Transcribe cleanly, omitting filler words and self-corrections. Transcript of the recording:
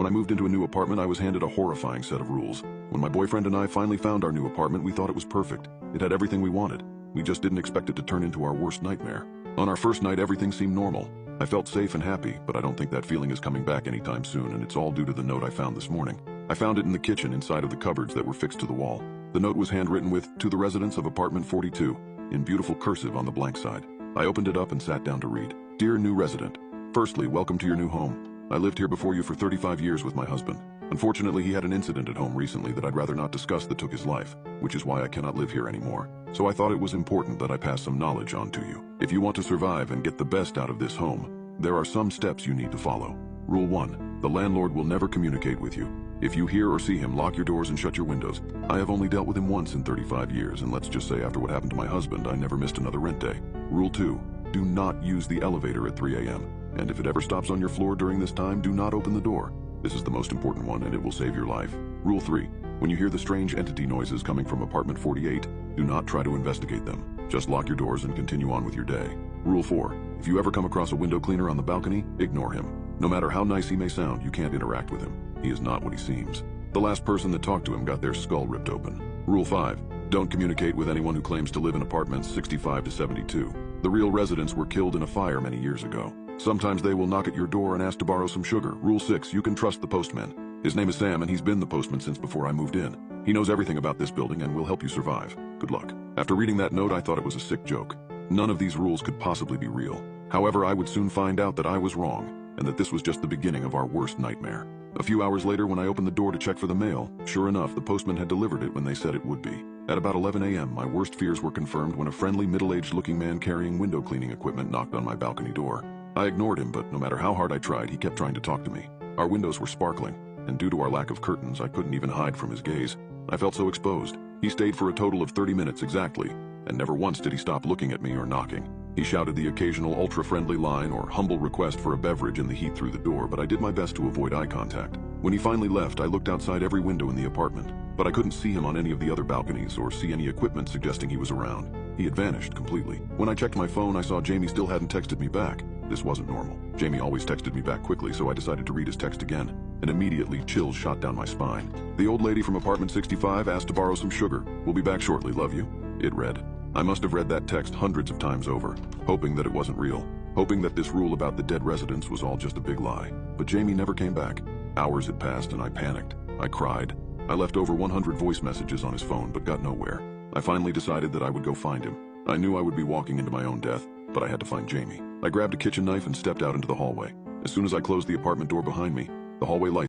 When I moved into a new apartment, I was handed a horrifying set of rules. When my boyfriend and I finally found our new apartment, we thought it was perfect. It had everything we wanted. We just didn't expect it to turn into our worst nightmare. On our first night, everything seemed normal. I felt safe and happy, but I don't think that feeling is coming back anytime soon, and it's all due to the note I found this morning. I found it in the kitchen inside of the cupboards that were fixed to the wall. The note was handwritten with, "To the residents of apartment 42, in beautiful cursive on the blank side. I opened it up and sat down to read. Dear new resident, firstly, welcome to your new home. I lived here before you for 35 years with my husband. Unfortunately, he had an incident at home recently that I'd rather not discuss that took his life, which is why I cannot live here anymore. So I thought it was important that I pass some knowledge on to you. If you want to survive and get the best out of this home, there are some steps you need to follow. Rule 1. The landlord will never communicate with you. If you hear or see him, lock your doors and shut your windows. I have only dealt with him once in 35 years, and let's just say after what happened to my husband, I never missed another rent day. Rule 2. Do not use the elevator at 3 a.m. And if it ever stops on your floor during this time, do not open the door. This is the most important one, and it will save your life. Rule 3. When you hear the strange entity noises coming from apartment 48, do not try to investigate them. Just lock your doors and continue on with your day. Rule 4. If you ever come across a window cleaner on the balcony, ignore him. No matter how nice he may sound, you can't interact with him. He is not what he seems. The last person that talked to him got their skull ripped open. Rule 5. Don't communicate with anyone who claims to live in apartments 65 to 72. The real residents were killed in a fire many years ago. Sometimes they will knock at your door and ask to borrow some sugar. Rule 6. You can trust the postman. His name is Sam, and he's been the postman since before I moved in. He knows everything about this building and will help you survive. Good luck. After reading that note, I thought it was a sick joke. None of these rules could possibly be real. However, I would soon find out that I was wrong, and that this was just the beginning of our worst nightmare. A few hours later, when I opened the door to check for the mail, sure enough, the postman had delivered it when they said it would be. At about 11 a.m., my worst fears were confirmed when a friendly, middle-aged looking man carrying window cleaning equipment knocked on my balcony door. I ignored him, but no matter how hard I tried, he kept trying to talk to me. Our windows were sparkling, and due to our lack of curtains, I couldn't even hide from his gaze. I felt so exposed. He stayed for a total of 30 minutes exactly, and never once did he stop looking at me or knocking. He shouted the occasional ultra-friendly line or humble request for a beverage in the heat through the door, but I did my best to avoid eye contact. When he finally left, I looked outside every window in the apartment, but I couldn't see him on any of the other balconies or see any equipment suggesting he was around. He had vanished completely. When I checked my phone, I saw Jamie still hadn't texted me back. This wasn't normal. Jamie always texted me back quickly, so I decided to read his text again, and immediately chills shot down my spine. The old lady from apartment 65 asked to borrow some sugar. We'll be back shortly, love you. It read. I must have read that text hundreds of times over, hoping that it wasn't real, hoping that this rule about the dead residents was all just a big lie. But Jamie never came back. Hours had passed and I panicked. I cried. I left over 100 voice messages on his phone, but got nowhere. I finally decided that I would go find him. I knew I would be walking into my own death, but I had to find Jamie. I grabbed a kitchen knife and stepped out into the hallway. As soon as I closed the apartment door behind me, the hallway light